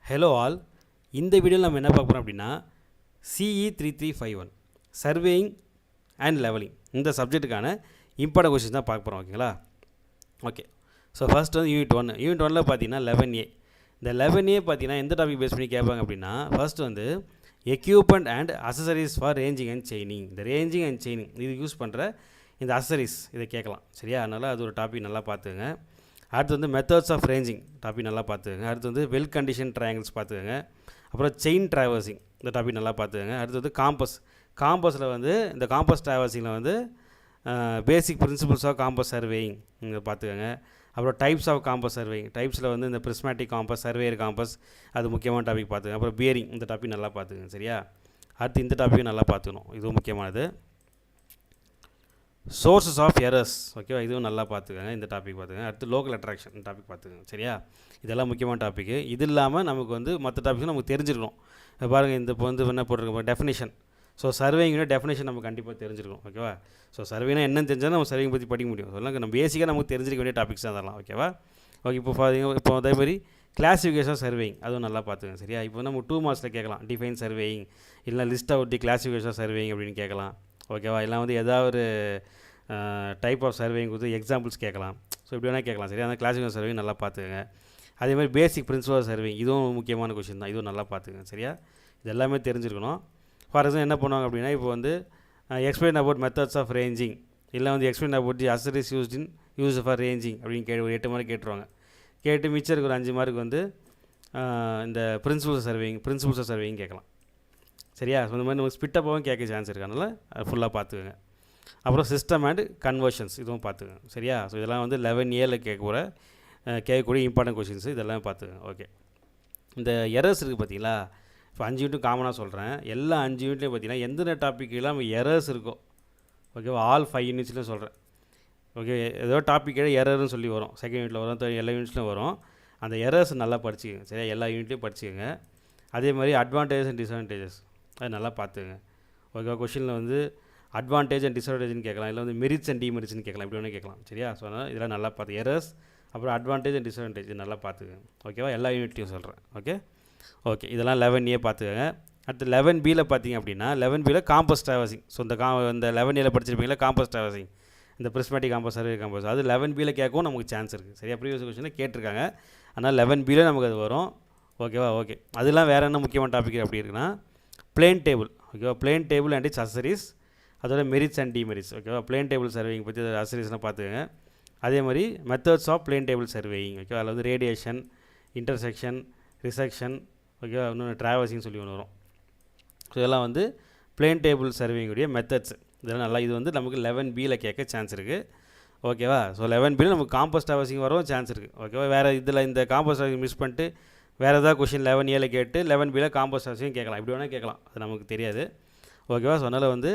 Hello all. இந்த வீடியோவில் நம்ம என்ன பார்க்க போகிறோம் அப்படின்னா CE3351 சர்வேயிங் அண்ட் லெவலிங் இந்த சப்ஜெக்ட்டுக்கான இம்பார்ட்டன்ட் கொஸ்டின்ஸ் தான் பார்க்க போகிறோம். ஓகேங்களா? ஓகே. ஸோ ஃபஸ்ட் வந்து யூனிட் ஒன்னில் பார்த்தீங்கன்னா 11A. இந்த 11A பார்த்தீங்கன்னா எந்த டாபிக் பேஸ் பண்ணி கேட்பாங்க அப்படின்னா ஃபஸ்ட் வந்து equipment and accessories for ranging and chaining. இந்த ரேஞ்சிங் அண்ட் செயினிங் இது யூஸ் பண்ணுற இந்த அசசரிஸ் இதை கேட்கலாம். சரியா? அதனால் அது ஒரு டாபிக் நல்லா பார்த்துங்க. அடுத்து வந்து மெத்தட்ஸ் ஆஃப் ரேஞ்சிங் டாபிக் நல்லா பார்த்துக்கங்க. அடுத்து வந்து வெல் கண்டிஷன் ட்ரையாங்கிள்ஸ் பார்த்துக்கங்க. அப்புறம் செயின் ட்ராவர்சிங் இந்த டாபிக் நல்லா பார்த்துக்கங்க. அடுத்து வந்து காம்பஸில் வந்து இந்த காம்பஸ் ட்ராவர்சிங்கில் வந்து basic principles of compass surveying இங்கே பார்த்துக்கங்க. அப்புறம் டைப்ஸ் ஆஃப் காம்பஸ் சர்வேயிங், டைப்ஸில் வந்து இந்த பிரிஸ்மேட்டிக் காம்பஸ், சர்வேயர் காம்பஸ், அது முக்கியமான டாபிக் பார்த்துக்கங்க. அப்புறம் பியரிங் இந்த டாபிக் நல்லா பார்த்துக்கங்க. சரியா? அடுத்து இந்த டாப்பிக்கும் நல்லா பார்த்துக்கணும், இதுவும் முக்கியமானது. சோர்ஸஸ் ஆஃப் எரர்ஸ், ஓகேவா, இதுவும் நல்லா பார்த்துக்கங்க. இந்த டாபிக் பார்த்துக்கங்க. அடுத்து லோக்கல் அட்ராக்ஷன் இந்த டாபிக் பார்த்துக்கங்க. சரியா? இதெல்லாம் முக்கியமான டாப்பிக்கு. இது இல்லாமல் நமக்கு வந்து மற்ற டாபிக்ஸும் நமக்கு தெரிஞ்சிருக்கணும். பாருங்கள், இந்த இப்போ வந்து என்ன போட்டிருக்கோம், டெஃபினேஷன். ஸோ சர்வேயிங்னா டெஃபினேஷன் நம்ம கண்டிப்பாக தெரிஞ்சிருக்கணும். ஓகேவா? ஸோ சர்வேனா என்னன்னு தெரிஞ்சால் நம்ம சர்வேயிங் பற்றி படிக்க முடியும். அதெல்லாம் நம்ம பேசிக்காக நமக்கு தெரிஞ்சிருக்க வேண்டிய டாபிக்ஸ் தான் அதெல்லாம். ஓகேவா? ஓகே. இப்போ அதே மாதிரி கிளாசிஃபிகேஷன் சர்வேயிங் அதுவும் நல்லா பார்த்துக்கங்க. சரியா? இப்போ நம்ம 2 மார்க்ஸில் கேட்கலாம், டிஃபைன் சர்வேயிங், இல்லை list out the classification surveying அப்படின்னு கேட்கலாம். ஓகேவா? இல்லை வந்து ஏதாவது டைப் ஆஃப் சர்வேயிங் கொடுத்து எக்ஸாம்பிள்ஸ் கேட்கலாம். ஸோ இப்படி வேணால் கேட்கலாம். சரியா? அந்த கிளாசிஃபிகேஷன் சர்வேயிங் நல்லா பார்த்துக்கங்க. அதே மாதிரி பேசிக் பிரின்சிபல் சர்வேயிங் இதுவும் முக்கியமான கொஷின் தான், இதுவும் நல்லா பார்த்துக்கங்க. சரியா? இது எல்லாமே தெரிஞ்சிருக்கணும். ஃபார் எக்ஸாம்பிள் என்ன பண்ணுவாங்க அப்படின்னா, இப்போ வந்து explain about methods of ranging, இல்லை வந்து explain about the accessories use for ranging அப்படின்னு ஒரு 8 மார்க் கேட்டுருவாங்க. கேட்டு மிச்சம் இருக்கிற 5 மார்க் வந்து இந்த பிரின்சிபல்ஸ் ஆஃப் சர்வேயிங் கேட்கலாம். சரியா? ஸோ இந்த மாதிரி நம்ம ஸ்பிட்டப்பாகவும் கேட்க சான்ஸ் இருக்குது. அதனால் அது ஃபுல்லாக பார்த்துக்கோங்க. அப்புறம் சிஸ்டம் அண்ட் கன்வர்ஷன்ஸ் இதுவும் பார்த்துக்கோங்க. சரியா? ஸோ இதெல்லாம் வந்து 11Aல கேட்கக்கூடிய இம்பார்ட்டன்ட் கொஷின்ஸ், இதெல்லாம் பார்த்துக்கோங்க. ஓகே. இந்த எரர்ஸ் இருக்குது பார்த்தீங்களா? இப்போ 5 யூனிட்டும் காமனாக சொல்கிறேன். எல்லா 5 யூனிட்லையும் பார்த்தீங்கன்னா எந்தெந்த டாப்பிக்கெல்லாம் எரர்ஸ் இருக்கோ, ஓகேவா, ஆல் 5 யூனிட்ஸ்லையும் சொல்கிறேன். ஓகே. ஏதோ டாப்பிக்கே எரர்னு சொல்லி வரும், செகண்ட் யூனிட்டில் வரும், எல்லா யூனிட்ஸ்லையும் வரும். அந்த எரர்ஸ் நல்லா படிச்சுக்கோங்க. சரியா? எல்லா யூனிட்லையும் படிச்சுக்கோங்க. அதே மாதிரி அட்வான்டேஜஸ் அண்ட் டிஸ்அட்வான்டேஜஸ் அது நல்லா பார்த்துக்கங்க. ஓகேவா? கொஷினில் வந்து அட்வான்டேஜ் அண்ட் டிஸ்அட்வான்டேஜ்னு கேட்கலாம், இல்லை வந்து மெரிட்ஸ் அண்ட் டிமெரிட்ஸ்னு கேட்கலாம், இப்படி வேணால் கேட்கலாம். சரியா? ஸோ அதனால் இதெல்லாம் நல்லா பார்த்து எரர்ஸ், அப்புறம் அட்வான்டேஜ் அண்ட் டிஸ்அட்வான்டேஜ் நல்லா பார்த்துக்கங்க. ஓகேவா? எல்லா யூனிட்லையும் சொல்கிறேன். ஓகே. இதெல்லாம் 11A பார்த்துக்கங்க. அடுத்து 11Bயில் பார்த்தீங்க அப்படின்னா 11Bயில் காம்பஸ் ட்ராவர்சிங். ஸோ இந்த 11Aல படிச்சிருப்பீங்களா, காம்பஸ் ட்ராவர்சிங், இந்த பிரிஸ்மேட்டிக் காம்பஸ், சர்வே காம்பஸ், அது 11Bயில் கேட்கவும் நமக்கு சான்ஸ் இருக்குது. சரியா? ப்ரீவியஸ் கொஸ்டினில் கேட்டிருக்காங்க. அதனால் 11Bயில் நமக்கு அது வரும். ஓகேவா? ஓகே. அதெல்லாம் வேறு என்ன முக்கியமான டாபிக் அப்படி இருக்குன்னா பிளேன் டேபிள். ஓகேவா? Plane table and its accessories, அதோட மெரிட்ஸ் அண்ட் டிமெரிட்ஸ். ஓகேவா? பிளேன் டேபிள் சர்வேயிங் பற்றி அசசரிஸ்லாம் பார்த்துக்கங்க. அதே மாதிரி methods of plane table surveying. ஓகேவா? அதில் வந்து ரேடியேஷன், இன்டர்செக்ஷன், ரிசெக்ஷன், ஓகேவா, இன்னொன்று ட்ராவர்சிங் சொல்லி ஒன்று வரும். ஸோ இதெல்லாம் வந்து பிளேன் டேபிள் சர்வேயிங்குடைய மெத்தட்ஸ். இதெல்லாம் நல்லா, இது வந்து நமக்கு 11Bயில் கேட்க சான்ஸ் இருக்குது. ஓகேவா? ஸோ 11Bயில் நமக்கு காம்பஸ் ட்ராவர்சிங் வரவும் சான்ஸ் இருக்குது. ஓகேவா? வேறு இதில் இந்த காம்பஸ் ட்ராவர்சிங் மிஸ் பண்ணிட்டு வேறு ஏதாவது கொஷின் 11Aல கேட்டு 11Bயில் காம்பஸ் ட்ராவர்சிங் கேட்கலாம், இப்படி வேணால் கேட்கலாம், அது நமக்கு தெரியாது. ஓகேவா? ஸோ அதனால் வந்து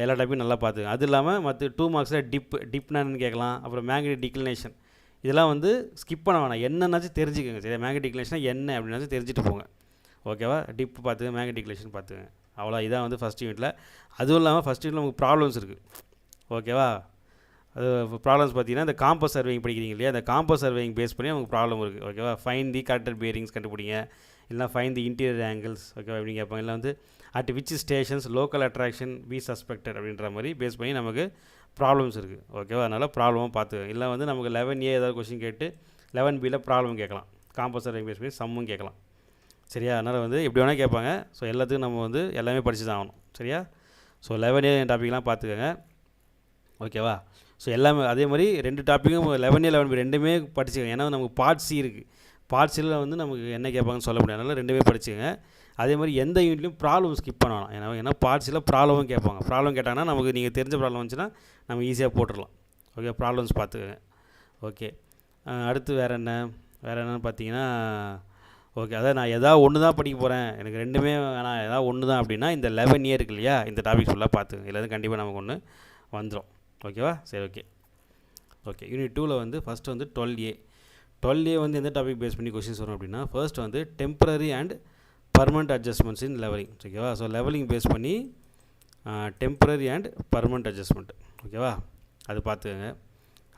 எல்லா டாப்பிக்கும் நல்லா பார்த்துங்க. அது இல்லாமல் மற்ற 2 மார்க்ஸில் டிப்னான்னு கேட்கலாம். அப்புறம் மேக்னெட்டிக் டிக்ளினேஷன் இதெல்லாம் வந்து ஸ்கிப் பண்ண வேணாம், என்னன்னாச்சும் தெரிஞ்சுக்கோங்க. சரியா? மேக்னெட்டிக் டிக்ளினேஷன் என்ன அப்படின்னாச்சும் தெரிஞ்சுட்டு போங்க. ஓகேவா? டிப் பார்த்துங்க, மேக்னெட்டிக் டிக்ளினேஷன் பார்த்துங்க. அவ்வளோ இதான் வந்து ஃபஸ்ட் யூனிட்டில். அதுவும் இல்லாமல் ஃபஸ்ட் யூனிட்டில் நமக்கு ப்ராப்ளம்ஸ் இருக்குது. ஓகேவா? அது ப்ராப்ளம்ஸ் பார்த்தீங்கன்னா இந்த காம்பஸ் சர்வேயிங் படிக்கிறீங்க இல்லையா, அந்த காம்பஸ் சர்வேயிங் பேஸ் பண்ணி நமக்கு ப்ராப்ளம் இருக்குது. ஓகேவா? ஃபைன் தி கரெக்டட் பேரிங்ஸ் கண்டுபிடிங்க, இல்லைனா ஃபைன் தி இன்டீரியர் ஆங்கிள்ஸ், ஓகேவா, இப்படி கேட்பாங்க. இல்லை வந்து at which stations local attraction be suspected அப்படின்ற மாதிரி பேஸ் பண்ணி நமக்கு ப்ராப்ளம்ஸ் இருக்குது. ஓகேவா? அதனால் ப்ராப்ளமாக பார்த்துக்கோங்க. இல்லை வந்து நமக்கு 11A ஏதாவது கொஸ்டின் கேட்டு 11Bயில் ப்ராப்ளம் கேட்கலாம், காம்பஸ் சர்வேயிங் பேஸ் பண்ணி சம்மும் கேட்கலாம். சரியா? அதனால் வந்து எப்படி வேணால் கேட்பாங்க. ஸோ எல்லாத்துக்கும் நம்ம வந்து எல்லாமே படித்து தான் ஆகணும். சரியா? ஸோ 11A டாப்பிக்லாம் பார்த்துக்கோங்க. ஓகேவா? ஸோ எல்லாமே அதே மாதிரி 2 டாப்பிக்கும் 11A 11B ரெண்டுமே படிச்சுக்கோங்க. ஏன்னா நமக்கு பார்ட் C இருக்குது. பார்ட் Cயில் வந்து நமக்கு என்ன கேட்பாங்கன்னு சொல்ல முடியாது, அதனால் ரெண்டுமே படிச்சுக்கோங்க. அதே மாதிரி எந்த யூனிட்லையும் ப்ராப்ளம் ஸ்கிப் பண்ண வேணாம். ஏன்னா பார்ட் Cயில் ப்ராப்ளமும் கேட்பாங்க. ப்ராப்ளம் கேட்டாங்கன்னா நமக்கு நீங்கள் தெரிஞ்ச ப்ராப்ளம் வந்துச்சுன்னா நம்ம ஈஸியாக போட்டுடலாம். ஓகே. ப்ராப்ளம்ஸ் பார்த்துக்கோங்க. ஓகே. அடுத்து வேறு என்னன்னு பார்த்தீங்கன்னா, ஓகே, அதான் நான் எதாவது ஒன்று தான் படிக்க போகிறேன், எனக்கு ரெண்டுமே வேணாம், எதாவது ஒன்று தான் அப்படின்னா இந்த 11A இருக்குது இல்லையா, இந்த டாபிக் ஃபுல்லாக பார்த்துங்க. இதில் கண்டிப்பாக நமக்கு ஒன்று வந்துடும். ஓகேவா? சரி. ஓகே. யூனிட் 2ல் வந்து ஃபஸ்ட்டு வந்து 12A வந்து எந்த டாபிக் பேஸ் பண்ணி கொஸ்டின்ஸ் வரும் அப்படின்னா, ஃபர்ஸ்ட் வந்து temporary and permanent adjustments in levelling. ஓகேவா? ஸோ லெவலிங் பேஸ் பண்ணி டெம்பரரி அண்ட் பர்மனெண்ட் அட்ஜஸ்ட்மெண்ட். ஓகேவா? அது பார்த்துக்கோங்க.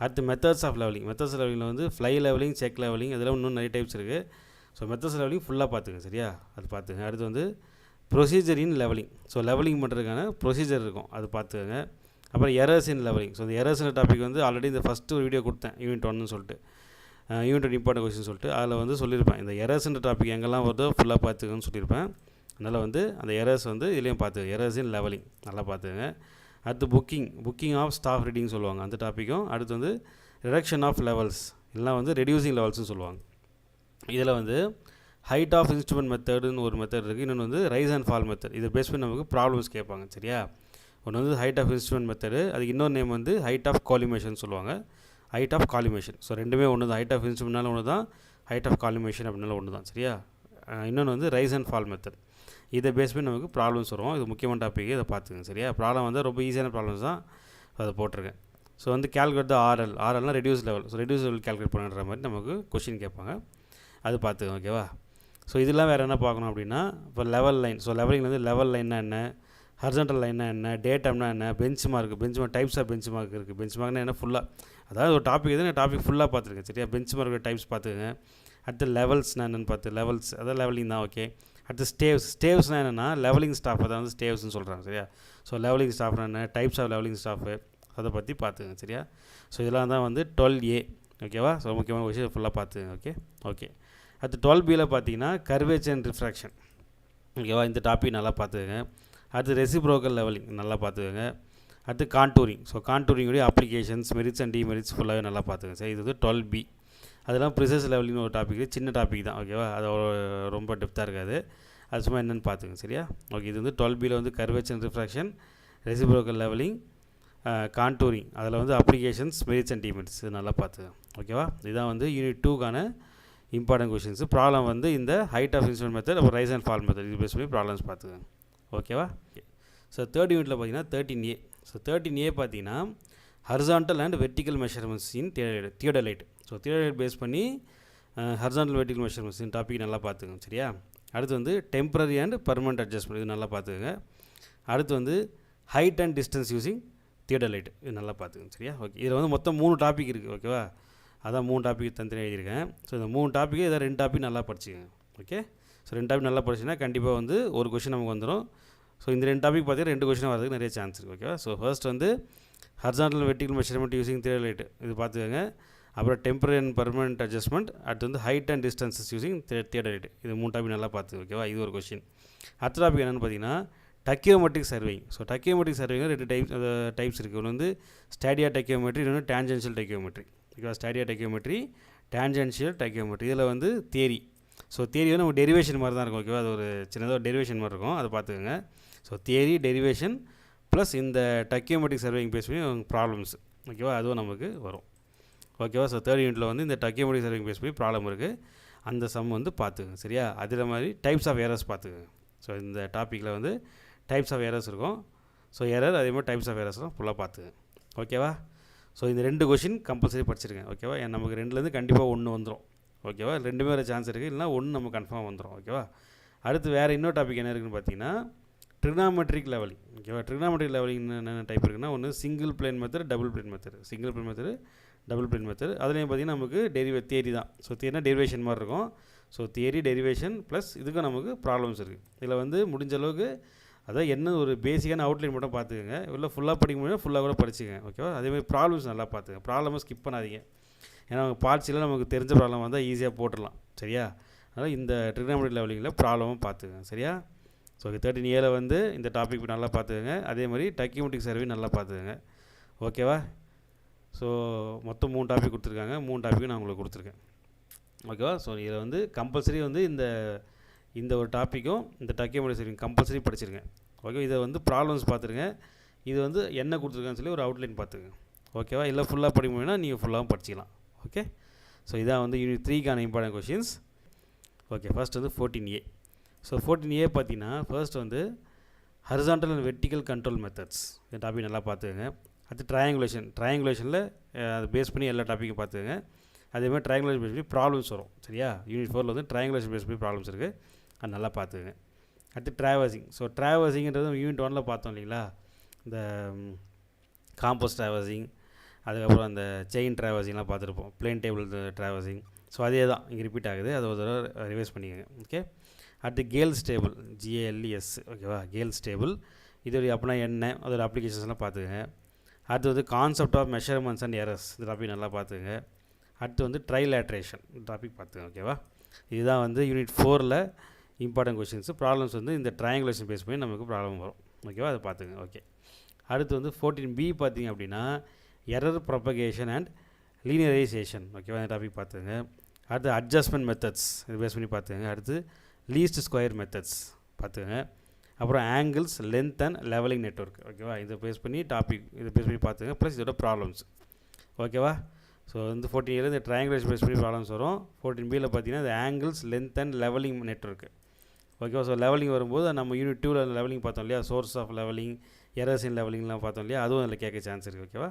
அடுத்து மெத்தட்ஸ் ஆஃப் லெவலிங். மெத்தட்ஸ் லெவலிங்கில் வந்து ஃப்ளை லெவலிங், செக் லெவலிங், இதெல்லாம் இன்னும் நிறைய டைப்ஸ் இருக்குது. ஸோ மெத்தட்ஸ் லெவலிங் ஃபுல்லாக பார்த்துங்க சரியா, அது பார்த்துங்க. அடுத்து வந்து ப்ரொசீஜர் இன் லெவலிங், ஸோ லெவலிங் பண்ணுறதுக்கான ப்ரொசீஜர் இருக்கும், அது பார்த்துக்கங்க. அப்புறம் எரர்ஸ் இன் லெவலிங், ஸோ இந்த எரர்ஸ்ன்ற டாபிக் வந்து ஆல்ரெடி இந்த ஃபஸ்ட்டு ஒரு வீடியோ கொடுத்தேன் யூனிட் 1ன்னு சொல்லிட்டு, யூனிட் 1 இம்பார்ட்டன்ட் கொஸ்டின் சொல்லிட்டு, அதில் வந்து சொல்லியிருப்பேன் இந்த எரர்ஸ்ன்ற டாபிக் எங்கெல்லாம் வருதோ ஃபுல்லாக பார்த்துக்கன்னு சொல்லியிருப்பேன். அதனால் வந்து அந்த எரர்ஸ் வந்து இதுலேயும் பார்த்துங்க, எரர்ஸ் இன் லெவலிங் நல்லா பார்த்துங்க. அடுத்து புக்கிங் ஆஃப் ஸ்டாஃப் ரீடிங் சொல்லுவாங்க, அந்த டாப்பிக்கும். அடுத்து வந்து ரிடக்ஷன் ஆஃப் லெவல்ஸ், இல்லைனா வந்து ரெடியூசிங் லெவல்ஸ்னு சொல்லுவாங்க. இதில் வந்து ஹைட் ஆஃப் இன்ஸ்ட்ருமெண்ட் மெத்தடுன்னு ஒரு மெத்தட் இருக்குது, இன்னொன்று வந்து ரைஸ் அண்ட் ஃபால் மெத்தட். இதை பேஸ் பண்ணி நமக்கு ப்ராப்ளம்ஸ் கேட்பாங்க சரியா. ஒன்று வந்து ஹைட் ஆஃப் இன்ஸ்ட்ருமெண்ட் மெத்தடு, அதுக்கு இன்னொரு நேம் வந்து ஹைட் ஆஃப் காலிமேஷன் சொல்லுவாங்க, ஹைட் ஆஃப் காலிமேஷன். ஸோ ரெண்டுமே ஒன்று தான், ஹைட் ஆஃப் இன்ஸ்ட்ருமெண்ட்னாலும் ஒன்று தான், ஹைட் ஆஃப் காலிமேஷன் அப்படின்னாலும் ஒன்று தான் சரியா. இன்னொன்று வந்து ரைஸ் அண்ட் ஃபால் மெத்தட். இதை பேஸ் பண்ணி நமக்கு ப்ராப்ளம்ஸ் வரும், இது முக்கியமான டாபிக், இதை பார்த்துங்க சரியா. ப்ராப்ளம் வந்து ரொம்ப ஈஸியான ப்ராப்ளம்ஸ் தான், அதை போட்டிருக்கேன். ஸோ வந்து கேல்குலேட் த ஆர்எல்னா reduce level, so reduce level calculate பண்ணுற மாதிரி நமக்கு கொஷின் கேட்பாங்க, அது பார்த்துங்க ஓகேவா. ஸோ இதெல்லாம் வேறு என்ன பார்க்கணும் அப்படின்னா, இப்போ லெவல் லைன், ஸோ லெவலிங் வந்து லெவல் லைன்னா என்ன, ஹாரிசான்டல் லைன்னா என்ன, டேட்டம்னா என்ன, bench mark types of bench mark இருக்குது. பெஞ்ச் மார்க்னா என்ன ஃபுல்லாக, அதாவது ஒரு டாபிக் எது டாபிக் ஃபுல்லாக பார்த்துருக்கேன் சரியா. பெஞ்ச் மார்க் டைப்ஸ் பார்த்துக்கங்க. அடுத்து லெவல்ஸ்னால் என்னென்னு பார்த்து, லெவல்ஸ் அதாவது லெவலிங் தான் ஓகே. அடுத்து ஸ்டேவ்ஸ்னால் என்னென்னா லெவலிங் ஸ்டாஃப், அதை வந்து ஸ்டேவ்ஸ்னு சொல்கிறாங்க சரியா. ஸோ லெவலிங் ஸ்டாஃப்னா என்ன, டைப்ஸ் ஆஃப் லெவலிங் ஸ்டாஃபு, அதை பற்றி பார்த்துங்க சரியா. ஸோ இதெல்லாம் தான் வந்து 12A ஓகேவா. ஸோ முக்கியமான விஷயம் ஃபுல்லாக பார்த்துங்க ஓகே. அடுத்து 12Bயில் பார்த்தீங்கன்னா கர்வேச்சர் அண்ட் ரிஃப்ராக்ஷன் ஓகேவா, இந்த டாபிக் நல்லா பார்த்துக்கங்க. அடுத்து ரெசிப்ரோக்கல் லெவலிங் நல்லா பார்த்துக்கங்க. அடுத்து கான்டூரிங், ஸோ கான்டூரிங்குடைய அப்ளிகேஷன்ஸ், மெரிட்ஸ் அண்ட் டிமெரிட்ஸ் ஃபுல்லாகவே நல்லா பார்த்துக்கங்க சார். இது வந்து 12B. அதெல்லாம் ப்ரிசஸ் லெவலிங்னு ஒரு டாபிக், சின்ன டாபிக் தான் ஓகேவா, அது ரொம்ப டெப்த்தாக இருக்காது, அது சும்மா என்னென்னு பார்த்துங்க சரியா. ஓகே, இது வந்து 12Bயில் வந்து curvature and refraction, reciprocal levelling, contouring, அதில் வந்து அப்ளிகேஷன்ஸ், மெரிட்ஸ் அண்ட் டிமெரிட்ஸ், இது நல்லா பார்த்துங்க ஓகேவா. இதுதான் வந்து யூனிட் 2க்கான இம்பார்ட்டன்ட் கொஷின்ஸ். ப்ராப்ளம் வந்து இந்த ஹைட் ஆஃப் இன்ஸ்ட்ருமெண்ட் மெத்தட், அப்புறம் ரைஸ் அண்ட் ஃபால் மெத்தட், இது பேஸ் பண்ணி ப்ராப்ளம்ஸ் பார்த்துக்கங்க ஓகேவா. ஸோ தேர்ட் யூனிட்டில் பார்த்தீங்கன்னா 13A. ஸோ 13A பார்த்தீங்கன்னா horizontal and vertical measurements in theodolite. So theodolite base பண்ணி ஹரிசான்டல் வெர்டிக்கல் மெஷர்மெண்ட்ஸ் இந்த டாபிக் நல்லா பார்த்துக்கங்க சரியா. அடுத்து வந்து டெம்பரரி அண்ட் பர்மனெண்ட் அட்ஜஸ்ட்மெண்ட், இது நல்லா பார்த்துக்கங்க. அடுத்து வந்து height and distance using theodolite, இது நல்லா பார்த்துக்கங்க சரியா. ஓகே, இதில் வந்து மொத்தம் 3 டாபிக் இருக்குது ஓகேவா, அதான் 3 டாபிக் தனித்தனியாக எழுதியிருக்கேன். ஸோ இந்த 3 டாப்பிக்கு இதை 2 டாபிக் நல்லா படிச்சுக்கங்க ஓகே. ஸோ 2 டாபிக் நல்லா படிச்சிங்கன்னா கண்டிப்பாக வந்து ஒரு கொஷின் நமக்கு வந்துடும். ஸோ இந்த 2 டாபிக் பார்த்தீங்கன்னா 2 கொஷின் வரதுக்கு நிறைய சான்ஸ் இருக்குது ஓகேவா. ஸோ ஃபர்ஸ்ட் வந்து horizontal vertical measurement using theodolite, இது பார்த்துக்கோங்க. அப்புறம் டெம்பரரி அண்ட் பர்மனெண்ட் அட்ஜஸ்ட்மெண்ட், அடுத்து வந்து height and distances using theodolite, இது 3 டாபிக் நல்லா பார்த்து ஓகேவா. இது ஒரு கொஷின். அடுத்த டாபிக் என்னென்னு பார்த்தீங்கன்னா டக்கியோமெட்ரிக் சர்வேயிங். ஸோ டக்கியோமெட்ரிக் சர்வேயிங் 2 டைப்ஸ் இருக்குது. ஒன்று வந்து ஸ்டாடியா டக்கியோமெட்ரி, இன்னொன்று டேஞ்சென்ஷியல் டக்கியோமெட்ரி ஓகேவா. ஸ்டாடியா டக்கியோமெட்ரி, டேஞ்சென்ஷியல் டக்கியோமெட்ரி, இதில் வந்து தியரி. ஸோ தியரி வந்து நம்ம டெரிவேஷன் மாதிரி தான் இருக்கும் ஓகேவா, அது ஒரு சின்னதாக டெரிவேஷன் மாதிரி இருக்கும், அதை பார்த்துக்கோங்க. ஸோ தியரி, டெரிவேஷன் ப்ளஸ் இந்த டக்கியோமெட்ரிக் சர்வேயிங் பேஸ் பண்ணி ப்ராப்ளம்ஸ் ஓகேவா, அதுவும் நமக்கு வரும் ஓகேவா. ஸோ தேர்ட் யூனிட்டில் வந்து இந்த டக்கியோமெட்ரிக் சர்வேயிங் பேஸ் பண்ணி ப்ராப்ளம் இருக்குது, அந்த சம் வந்து பார்த்துக்கங்க சரியா. அதில் மாதிரி டைப்ஸ் ஆஃப் எரர்ஸ் பார்த்துக்கங்க. ஸோ இந்த டாப்பிக்கில் வந்து டைப்ஸ் ஆஃப் எரர்ஸ் இருக்கும். ஸோ எரர் அதே மாதிரி டைப்ஸ் ஆஃப் எரர்ஸ்லாம் ஃபுல்லாக பார்த்துக்கங்க ஓகேவா. ஸோ இந்த 2 கொஷின் கம்பல்சரி படிச்சிருக்கேன் ஓகேவா. நமக்கு 2லேருந்து கண்டிப்பாக 1 வந்துடும் ஓகேவா. 2மே வர சான்ஸ் இருக்குது, இல்லைனா 1 நம்ம கன்ஃபார்ம் வந்துடும் ஓகேவா. அடுத்து வேறு இன்னொரு டாபிக் என்ன இருக்குதுன்னு பார்த்தீங்கன்னா ட்ரிக்னாமெட்ரிக் லெவலிங் ஓகேவா. ட்ரிக்னாமெட்ரிக் லெவலிங் என்னென்ன டைப் இருக்குன்னா, ஒன்று single plane method, double plane method. Single plane method, double plane method. அதுலேயும் பார்த்தீங்கன்னா நமக்கு தியரி தான். ஸோ தியரினா டெரிவேஷன் மாதிரி இருக்கும். ஸோ தியரி, டெரிவேஷன் ப்ளஸ் இதுக்கும் நமக்கு ப்ராப்ளம்ஸ் இருக்குது. இதில் வந்து முடிஞ்ச அளவுக்கு அதான் என்ன ஒரு பேசிக்கான அவுட்லைன் மட்டும் பார்த்துக்கங்க, இல்லை ஃபுல்லாக படிக்க முடியும் ஃபுல்லாக கூட படிச்சுங்க ஓகேவா. அதேமாதிரி ப்ராப்ளம்ஸ் நல்லா பார்த்துங்க, ப்ராப்ளமாக ஸ்கிப் பண்ணாதீங்க. ஏன்னா அவங்க பார்ட்ஸில் நமக்கு தெரிஞ்ச ப்ராப்ளம் வந்தால் ஈஸியாக போட்டுடலாம் சரியா. அதனால் இந்த ட்ரிக்னாமெட்ரிக் லெவலிங்கில் ப்ராப்ளமும் பார்த்துக்கங்க சரியா. ஸோ 13Aவில் வந்து இந்த டாபிக் நல்லா பார்த்துக்கங்க. அதே மாதிரி டக்கியோமெட்ரிக் சர்வே நல்லா பார்த்துக்கங்க ஓகேவா. ஸோ மொத்தம் 3 டாபிக் கொடுத்துருக்காங்க, 3 டாப்பிக்கும் நான் உங்களுக்கு கொடுத்துருக்கேன் ஓகேவா. ஸோ இதில் வந்து கம்பல்சரி வந்து இந்த ஒரு டாப்பிக்கும் இந்த டக்கியோமெட்ரிக் சர்வே கம்பல்சரி படிச்சிருங்க ஓகே. இதை வந்து ப்ராப்ளம்ஸ் பார்த்துருங்க. இது வந்து என்ன கொடுத்துருக்கான்னு சொல்லி ஒரு அவுட்லைன் பார்த்துங்க ஓகேவா. இல்லை ஃபுல்லாக படிக்க முடியும்னா நீங்கள் ஃபுல்லாகவும் படிச்சிக்கலாம் ஓகே. ஸோ இதான் வந்து யூனிட் 3க்கான இம்பார்ட்டன்ட் கொஷின்ஸ் ஓகே. ஃபர்ஸ்ட் வந்து 14A. ஸோ 14A பார்த்தீங்கன்னா ஃபர்ஸ்ட் வந்து horizontal and vertical control methods, இந்த டாபிக் நல்லா பார்த்துக்கங்க. அடுத்து ட்ரையாங்குலேஷனில் அதை பேஸ் பண்ணி எல்லா டாப்பிக்கும் பார்த்துக்கங்க. அதேமாதிரி ட்ரையாங்குலேஷன் பேஸ் பண்ணி ப்ராப்ளம்ஸ் வரும் சரியா. யூனிட் 4ல் வந்து ட்ரையாங்குலேஷன் பேஸ் பண்ணி ப்ராப்ளம்ஸ் இருக்குது, அது நல்லா பார்த்துக்கங்க. அடுத்து ட்ராவர்சிங். ஸோ ட்ராவர்சிங்கிறது யூனிட் 1ல் பார்த்தோம் இல்லைங்களா, இந்த காம்போஸ் ட்ராவர்சிங், அதுக்கப்புறம் அந்த செயின் ட்ராவர்சிங்லாம் பார்த்துருப்போம், பிளேன் டேபிள் ட்ராவர்சிங், ஸோ அதே தான் இங்கே ரிப்பீட் ஆகுது, அதை ஒரு தடவை ரிவைஸ் பண்ணிக்கோங்க. ஓகே, அடுத்து கேல்ஸ் டேபிள், GALES, ஓகேவா, கேல்ஸ் டேபிள் இதோடைய அப்படின்னா என்ன, அதோட அப்ளிகேஷன்ஸ்லாம் பார்த்துக்கங்க. அடுத்து வந்து concept of measurements and errors, இந்த டாபிக் நல்லா பார்த்துக்கங்க. அடுத்து வந்து ட்ரைலேட்ரேஷன் டாபிக் பார்த்துக்கங்க. ஓகேவா, இதுதான் வந்து யூனிட் 4ல் இம்பார்ட்டன்ட் கொஷின்ஸு. ப்ராப்ளம்ஸ் வந்து இந்த ட்ரையாங்குலேஷன் பேஸ் பண்ணி நமக்கு ப்ராப்ளம் வரும். ஓகேவா, அதை பார்த்துங்க. ஓகே, அடுத்து வந்து 14B பார்த்திங்க அப்படின்னா எரர் ப்ரொபகேஷன் அண்ட் லீனியரைசேஷன். ஓகேவா, இந்த டாபிக் பார்த்துங்க. அடுத்து அட்ஜஸ்ட்மெண்ட் மெத்தட்ஸ், இது பேஸ் பண்ணி பார்த்துங்க. அடுத்து லீஸ்ட் ஸ்கொயர் மெத்தட்ஸ் பார்த்துங்க. அப்புறம் angles, length and levelling network. ஓகேவா, இதை பேஸ் பண்ணி டாபிக், இதை பேஸ் பண்ணி பார்த்துங்க. ப்ளஸ் இதோட ப்ராப்ளம்ஸ். ஓகேவா, ஸோ வந்து 14Aல இந்த ட்ரையாங்குலேஷன் பேஸ் பண்ணி ப்ராப்ளம்ஸ் வரும். 14Bயில் பார்த்தீங்கன்னா இந்த angles, length and levelling network. ஓகேவா, ஸோ லெவலிங் வரும்போது நம்ம யூனிட் 2ல் லெவலிங் பார்த்தோம் இல்லையா, source of levelling, errors in லெவலிங்லாம் பார்த்தோம் இல்லையா, அதுவும் அதில் கேட்க சான்ஸ் இருக்குது. ஓகேவா,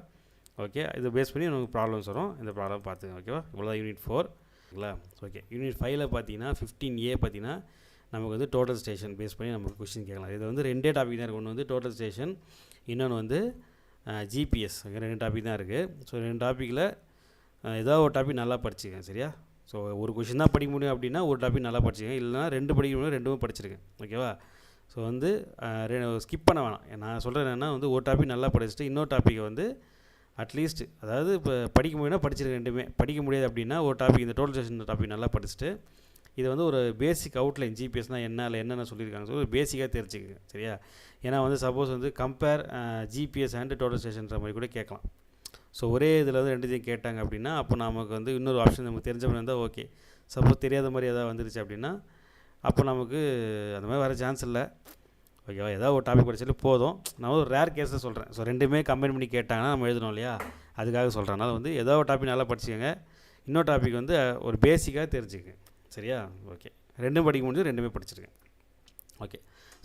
ஓகே, இதை பேஸ் பண்ணி நமக்கு ப்ராப்ளம்ஸ் வரும். இந்த ப்ராப்ளம் பார்த்துங்க. ஓகேவா, இவ்வளோதான் யூனிட் 4. ஓகேங்களா, ஓகே, யூனிட் 5ல் பார்த்தீங்கன்னா 15A பார்த்தீங்கன்னா நமக்கு வந்து டோட்டல் ஸ்டேஷன் பேஸ் பண்ணி நமக்கு கொஸ்டின் கேட்கலாம். இது வந்து 2 டாபிக் தான் இருக்குது. ஒன்று வந்து டோட்டல் ஸ்டேஷன், இன்னொன்று வந்து GPS. ஓகே, 2 டாபிக் தான் இருக்குது. ஸோ 2 டாப்பிக்கில் ஏதாவது ஒரு டாபிக் நல்லா படிச்சுக்கேன். சரியா, ஸோ ஒரு கொஷின் தான் படிக்க முடியும் அப்படின்னா ஒரு டாபிக் நல்லா படிச்சுக்கேன், இல்லைனா 2 படிக்க முடியும், 2மே படிச்சிருக்கேன். ஓகேவா, ஸோ வந்து ஸ்கிப் பண்ண வேணாம். நான் சொல்கிறேன் என்னென்னா வந்து ஒரு டாபிக் நல்லா படிச்சுட்டு இன்னொரு டாப்பிக்கை வந்து அட்லீஸ்ட், அதாவது இப்போ படிக்க முடியும்னா படிச்சிருக்கேன், 2மே படிக்க முடியாது அப்படின்னா ஒரு டாபிக், இந்த டோட்டல் ஸ்டேஷன் டாபிக் நல்லா படிச்சுட்டு இது வந்து ஒரு பேசிக் அவுட்லைன், ஜிபிஎஸ்னால் என்ன, இல்லை என்னென்ன சொல்லியிருக்காங்க சொல்லி ஒரு பேசிக்காக தெரிஞ்சுக்குங்க. சரியா, ஏன்னா வந்து சப்போஸ் வந்து கம்பேர் ஜிபிஎஸ் அண்ட் டோட்டல் ஸ்டேஷன்ற மாதிரி கூட கேட்கலாம். ஸோ ஒரே இதில் வந்து 2 கேட்டாங்க அப்படின்னா அப்போ நமக்கு வந்து இன்னொரு ஆப்ஷன் நமக்கு தெரிஞ்ச மாதிரி இருந்தால் ஓகே. சப்போஸ் தெரியாத மாதிரி எதாவது வந்துருச்சு அப்படின்னா அப்போ நமக்கு அந்த மாதிரி வர சான்ஸ் இல்லை. ஓகேவா, ஏதாவது ஒரு டாபிக் படிச்சாலும் போதும். நான் ஒரு ரேர் கேஸை சொல்கிறேன். ஸோ 2மே கம்பைன் பண்ணி கேட்டாங்கன்னா நம்ம எழுதணும் இல்லையா, அதுக்காக சொல்கிறேன். அதனால் வந்து ஏதாவது ஒரு டாபிக் நல்லா படிச்சுக்கோங்க, இன்னொரு டாபிக் வந்து ஒரு பேசிக்காக தெரிஞ்சுக்கங்க. சரியா, ஓகே, 2ம் படிக்க முடிஞ்சு 2மே படிச்சிருக்கேன். Okay,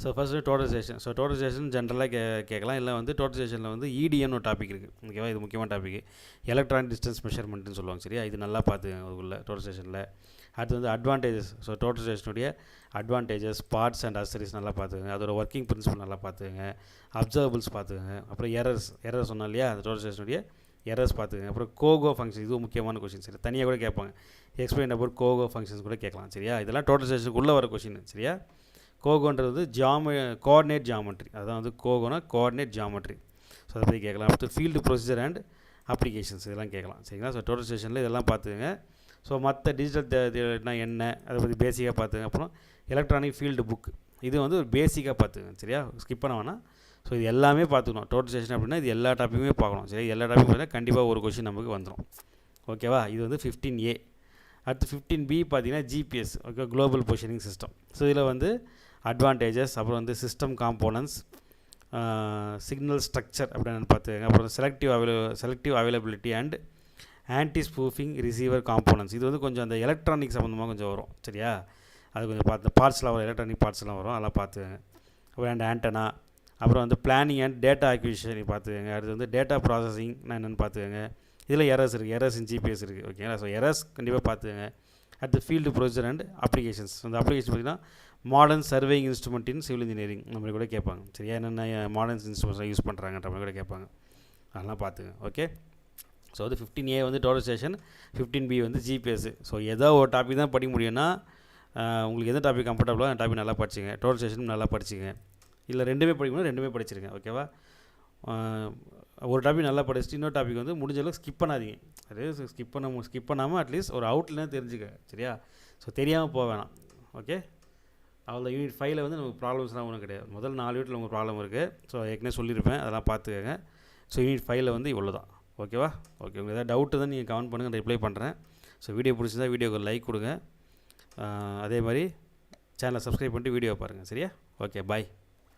so first total station. So total station ஜென்ரலாக கேட்கலாம், இல்லை வந்து டோட்டல் ஸ்டேஷனில் வந்து EDN ஒரு டாபிக் இருக்குது. ஓகேவா, இது முக்கியமான டாபிக், எலக்ட்ரானிக் டிஸ்டன்ஸ் மெஷர்மெண்ட்னு சொல்லுவாங்க. சரியா, இது நல்லா பார்த்துக்கங்க அதுக்குள்ளே டோட்டல் ஸ்டேஷனில். அடுத்து வந்து அட்வான்டேஜஸ். ஸோ டோட்டல் ஸ்டேஷனுடைய அட்வான்டேஜஸ், பார்ட்ஸ் அண்ட் அக்சசரிஸ் நல்லா பார்த்துக்கங்க, அதோட ஒர்க்கிங் பிரின்சிபல் நல்லா பார்த்துக்கங்க, அப்சர்வபிள்ஸ் பார்த்துக்கங்க. அப்புறம் எரர்ஸ் சொன்னோம் இல்லையா, அந்த டோட்டல் ஸ்டேஷனுடைய எரர்ஸ் பார்த்துக்கங்க. அப்புறம் கோகோ ஃபங்க்ஷன், இதுவும் முக்கியமான கொஷின். சரி, தனியாக கூட கேட்பாங்க, எக்ஸ்பிளைன் அபவுட் கோகோ ஃபங்க்ஷன்ஸ் கூட கேட்கலாம். சரியா, இதெல்லாம் டோட்டல் ஸ்டேஷனுக்குள்ளே வர கொஷின். சரியா, கோகோன்றது வந்து கோஆர்டினேட் ஜாமெட்ரி, அதான் வந்து கோகோனா கோஆர்டினேட் ஜாமெட்ரி. ஸோ அதை பற்றி கேட்கலாம். அடுத்து ஃபீல்டு ப்ரொசீஜர் அண்ட் அப்ளிகேஷன்ஸ், இதெல்லாம் கேட்கலாம். சரிங்களா, ஸோ டோட்டல் ஸ்டேஷனில் இதெல்லாம் பார்த்துக்கங்க. ஸோ மற்ற டிஜிட்டல் என்ன அதை பற்றி பேசிக்காக பார்த்துங்க. அப்புறம் எலக்ட்ரானிக் ஃபீல்டு புக், இது வந்து ஒரு பேசிக்காக பார்த்துங்க. சரியா, ஸ்கிப் பண்ண வேணாம். ஸோ இது எல்லாமே பார்த்துக்கணும். டோட்டல் ஸ்டேஷன் அப்படின்னா இது எல்லா டாப்பிக்குமே பார்க்கணும். சரி, எல்லா டாப்பிக்கும் பார்த்தீங்கன்னா கண்டிப்பாக ஒரு கொஷின் நமக்கு வந்துடும். ஓகேவா, இது வந்து 15A. அடுத்து 15B பார்த்தீங்கன்னா GPS. Okay, global positioning system. So இதில் வந்து அட்வான்டேஜஸ், அப்புறம் வந்து சிஸ்டம் காம்போனன்ட்ஸ், சிக்னல் ஸ்ட்ரக்சர் அப்படின்னு பார்த்துக்கங்க. அப்புறம் selective availability and anti spoofing receiver components. இது வந்து கொஞ்சம் அந்த எலக்ட்ரானிக் சம்மந்தமாக கொஞ்சம் வரும். சரியா, அது கொஞ்சம் பார்த்து பார்ட்ஸ்லாம் வரும், எலக்ட்ரானிக் பார்ட்ஸ்லாம் வரும், அதெல்லாம் பார்த்துக்கங்க. அப்புறம் அண்ட் ஆண்டனா, அப்புறம் வந்து பிளானிங் அண்ட் டேட்டா அக்விசிஷன் பார்த்துக்கங்க. அடுத்து வந்து டேட்டா ப்ராசஸிங் என்னென்னு பார்த்துக்கங்க. இதில் எரர்ஸ் இருக்குது, எரர்ஸ் இன் ஜிபிஎஸ் இருக்குது. ஓகேங்களா, ஸோ எரர்ஸ் கண்டிப்பாக பார்த்துக்கங்க. அடுத்து ஃபீல்டு ப்ரொசீஜர் அண்ட் அப்ளிகேஷன்ஸ். அந்த அப்ளிகேஷன் பார்த்திங்கன்னா modern surveying instrument in civil engineering நம்மளுக்கு கூட கேட்பாங்க. சரியா, என்னென்ன மாடர்ன் இன்ஸ்ட்ருமெண்ட்ஸ் யூஸ் பண்ணுறாங்கன்ற மாதிரி கூட கேட்பாங்க, அதெல்லாம் பார்த்துங்க. ஓகே, ஸோ வந்து 15A வந்து டோட்டல் ஸ்டேஷன், 15B வந்து ஜிபிஎஸ். ஸோ ஏதோ ஒரு டாபிக் தான் படிக்க முடியும்னா உங்களுக்கு எந்த டாபிக் கம்ஃபர்டபுளோ அந்த டாபிக் நல்லா படிச்சுங்க. டோட்டல் ஸ்டேஷன் நல்லா படிச்சுங்க, இல்லை 2மே படிக்கணும், 2மே படிச்சிருங்க. ஓகேவா, ஒரு டாபிக் நல்லா படிச்சுட்டு இன்னொரு டாபிக் வந்து முடிஞ்ச அளவுக்கு ஸ்கிப் பண்ணாதீங்க. அது ஸ்கிப் பண்ணாமல் அட்லீஸ்ட் ஒரு அவுட்லைனாக தெரிஞ்சுக்க. சரியா, ஸோ தெரியாமல் போக வேணாம். ஓகே, அவ்வளோ யூனிட் 5ல் வந்து நமக்கு ப்ராப்ளம்ஸ்லாம் ஒன்றும் கிடையாது. முதல் 4 யூனிட்டில் உங்களுக்கு ப்ராப்ளம் இருக்குது. ஸோ ஏற்கனவே சொல்லியிருப்பேன், அதெல்லாம் பார்த்துக்கங்க. ஸோ யூனிட் 5ல் வந்து இவ்வளோ தான். ஓகேவா, ஓகே, உங்களுக்கு ஏதாவது டவுட்டு தான் நீங்கள் கமெண்ட் பண்ணுங்கள், ரிப்ளை பண்ணுறேன். ஸோ வீடியோ பிடிச்சிருந்தா வீடியோக்கு லைக் கொடுங்க, அதே மாதிரி சேனலை சப்ஸ்கிரைப் பண்ணிட்டு வீடியோ பாருங்கள். சரியா, ஓகே, பாய்.